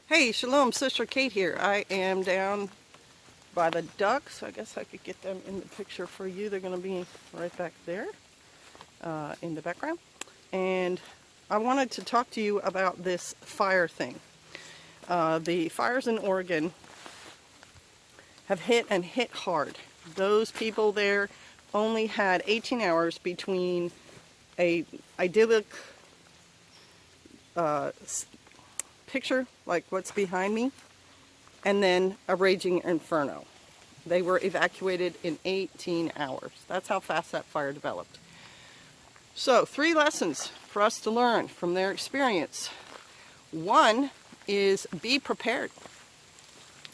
Hey, Shalom, Sister Kate here. I am down by the ducks. I guess I could get them in the picture for you. They're going to be right back there in the background. And I wanted to talk to you about this fire thing. The fires in Oregon have hit and hit hard. Those people there only had 18 hours between a idyllic picture, like what's behind me, and then a raging inferno. They were evacuated in 18 hours. That's how fast that fire developed. So, 3 lessons for us to learn from their experience. One is be prepared.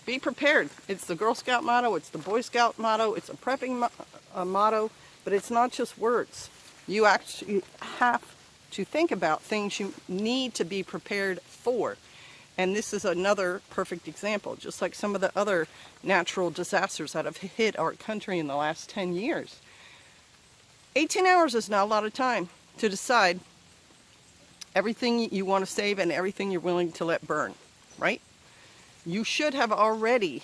Be prepared. It's the Girl Scout motto, it's the Boy Scout motto, it's a prepping motto, but it's not just words. You actually have to think about things you need to be prepared for. And this is another perfect example, just like some of the other natural disasters that have hit our country in the last 10 years. 18 hours is not a lot of time to decide everything you want to save and everything you're willing to let burn, right? You should have already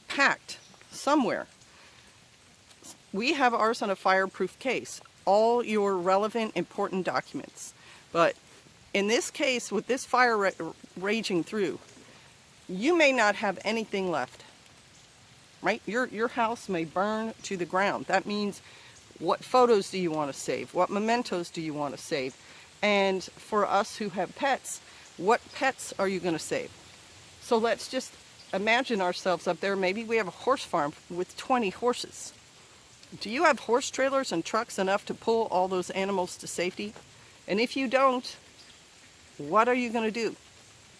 packed somewhere. We have ours on a fireproof case, all your relevant, important documents. But in this case, with this fire raging through, you may not have anything left, right? Your house may burn to the ground. That means, what photos do you want to save? What mementos do you want to save? And for us who have pets, what pets are you going to save? So let's just imagine ourselves up there. Maybe we have a horse farm with 20 horses. Do you have horse trailers and trucks enough to pull all those animals to safety? And if you don't, what are you going to do?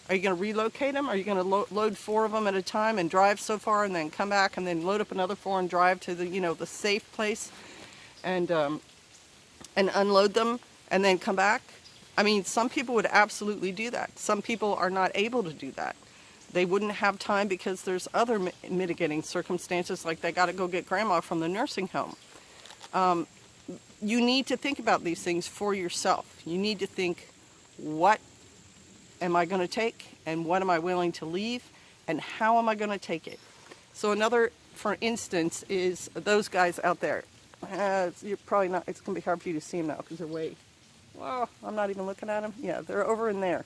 Are you going to relocate them? Are you going to load 4 of them at a time and drive so far and then come back and then load up another 4 and drive to the, the safe place and unload them and then come back? I mean, some people would absolutely do that. Some people are not able to do that. They wouldn't have time because there's other mitigating circumstances, like they got to go get grandma from the nursing home. You need to think about these things for yourself. You need to think, what am I going to take, and what am I willing to leave, and how am I going to take it? So another, for instance, is those guys out there. You're probably not, it's going to be hard for you to see them now because they're way, well, I'm not even looking at them. Yeah, they're over in there.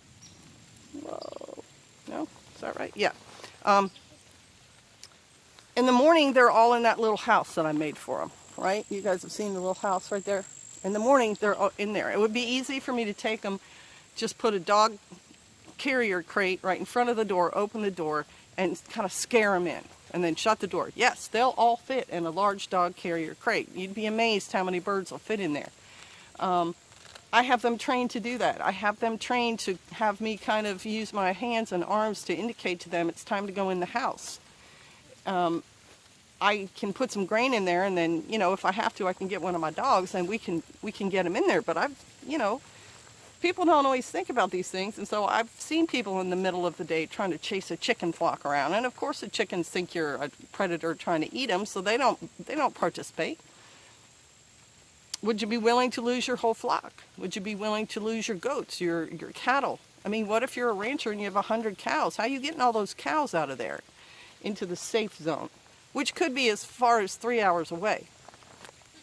Whoa. No? Is that right? Yeah. In the morning, they're all in that little house that I made for them, right? You guys have seen the little house right there? In the morning, they're all in there. It would be easy for me to take them, just put a dog carrier crate right in front of the door, open the door, and kind of scare them in, and then shut the door. Yes, they'll all fit in a large dog carrier crate. You'd be amazed how many birds will fit in there. I have them trained to do that. I have them trained to have me kind of use my hands and arms to indicate to them it's time to go in the house. I can put some grain in there, and then, if I have to, I can get one of my dogs and we can get them in there. But people don't always think about these things, and so I've seen people in the middle of the day trying to chase a chicken flock around, and of course the chickens think you're a predator trying to eat them, so they don't participate. Would you be willing to lose your whole flock? Would you be willing to lose your goats, your cattle? I mean, what if you're a rancher and you have 100 cows? How are you getting all those cows out of there into the safe zone, which could be as far as 3 hours away?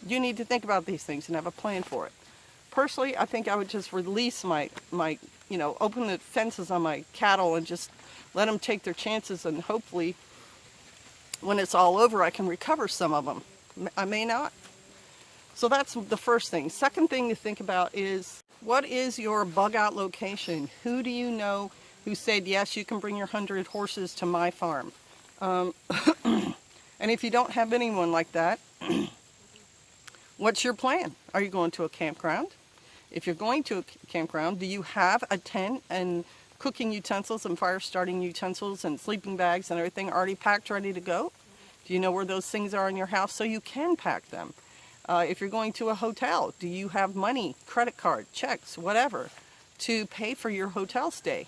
You need to think about these things and have a plan for it. Personally, I think I would just release my open the fences on my cattle and just let them take their chances, and hopefully when it's all over I can recover some of them. I may not. So that's the first thing. Second thing to think about is, what is your bug out location? Who do you know who said, yes, you can bring your 100 horses to my farm? And if you don't have anyone like that, what's your plan? Are you going to a campground? If you're going to a campground, do you have a tent and cooking utensils and fire starting utensils and sleeping bags and everything already packed, ready to go? Do you know where those things are in your house so you can pack them? If you're going to a hotel, do you have money, credit card, checks, whatever, to pay for your hotel stay?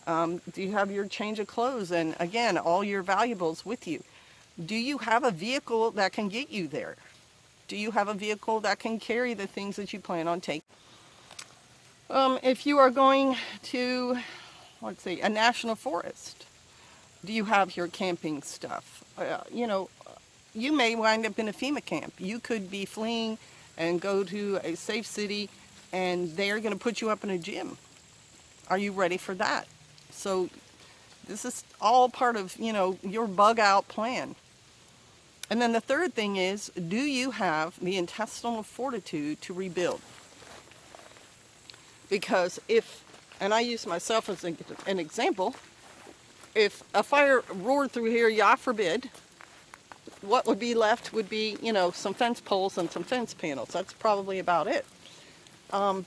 Do you have your change of clothes and, again, all your valuables with you? Do you have a vehicle that can get you there? Do you have a vehicle that can carry the things that you plan on taking? If you are going to let's see, a national forest? Do you have your camping stuff? You know, you may wind up in a FEMA camp. You could be fleeing and go to a safe city, and they're going to put you up in a gym. Are you ready for that? So this is all part of, you know, your bug out plan. And then the third thing is, do you have the intestinal fortitude to rebuild? Because if, and I use myself as an example, if a fire roared through here, Yah forbid, what would be left would be, you know, some fence poles and some fence panels. That's probably about it. I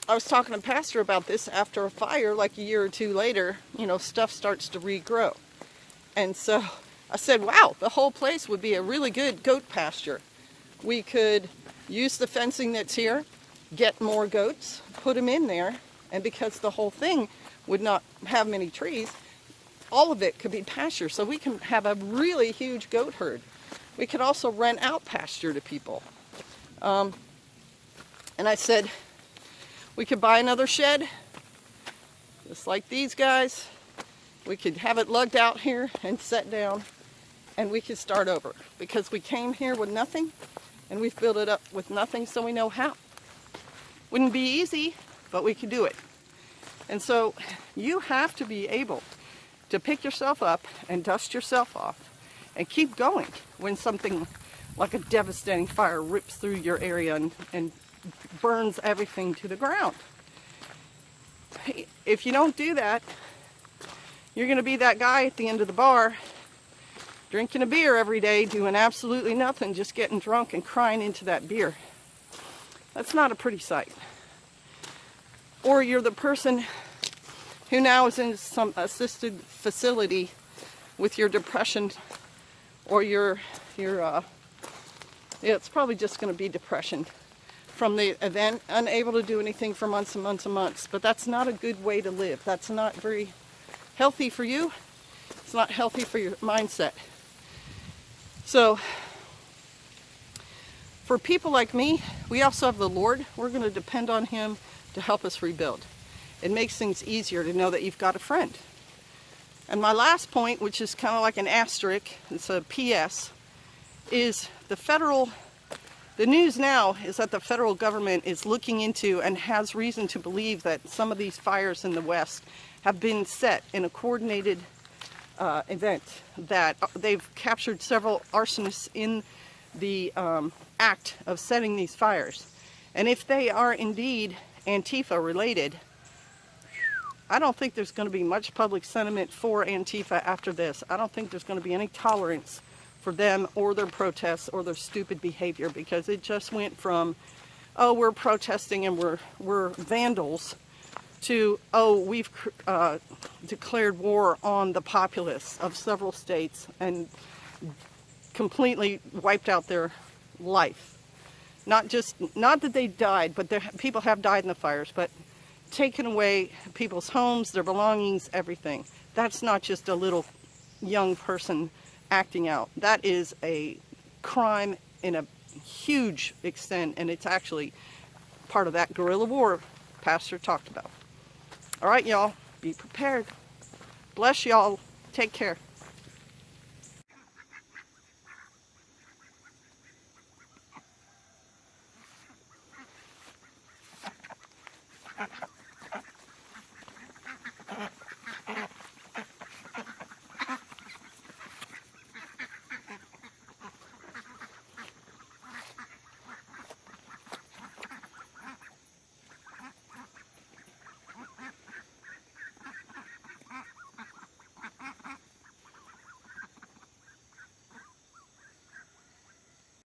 was talking to Pastor about this after a fire, like a year or two later, you know, stuff starts to regrow. And so I said, wow, the whole place would be a really good goat pasture. We could use the fencing that's here, get more goats, put them in there, and because the whole thing would not have many trees, all of it could be pasture. So we can have a really huge goat herd. We could also rent out pasture to people. And I said, we could buy another shed, just like these guys. We could have it lugged out here and set down, and we could start over. Because we came here with nothing, and we've built it up with nothing, so we know how. Wouldn't be easy, but we could do it. And so you have to be able to pick yourself up and dust yourself off and keep going when something like a devastating fire rips through your area and burns everything to the ground. If you don't do that, you're going to be that guy at the end of the bar drinking a beer every day, doing absolutely nothing, just getting drunk and crying into that beer. That's not a pretty sight. Or you're the person who now is in some assisted facility with your depression, or it's probably just going to be depression from the event, unable to do anything for months and months and months. But that's not a good way to live. That's not very healthy for you. It's not healthy for your mindset. So for people like me, we also have the Lord. We're going to depend on Him to help us rebuild. It makes things easier to know that you've got a friend. And my last point, which is kind of like an asterisk, it's a PS, is the news now is that the federal government is looking into and has reason to believe that some of these fires in the West have been set in a coordinated event, that they've captured several arsonists in the act of setting these fires. And if they are indeed Antifa related, I don't think there's going to be much public sentiment for Antifa after this. I don't think there's going to be any tolerance for them or their protests or their stupid behavior, because it just went from, oh, we're protesting and we're vandals, to, oh, we've declared war on the populace of several states and completely wiped out their life. Not that they died, but people have died in the fires, but taken away people's homes, their belongings, everything. That's not just a little young person acting out. That is a crime in a huge extent, and it's actually part of that guerrilla war Pastor talked about. All right, y'all, be prepared. Bless y'all. Take care.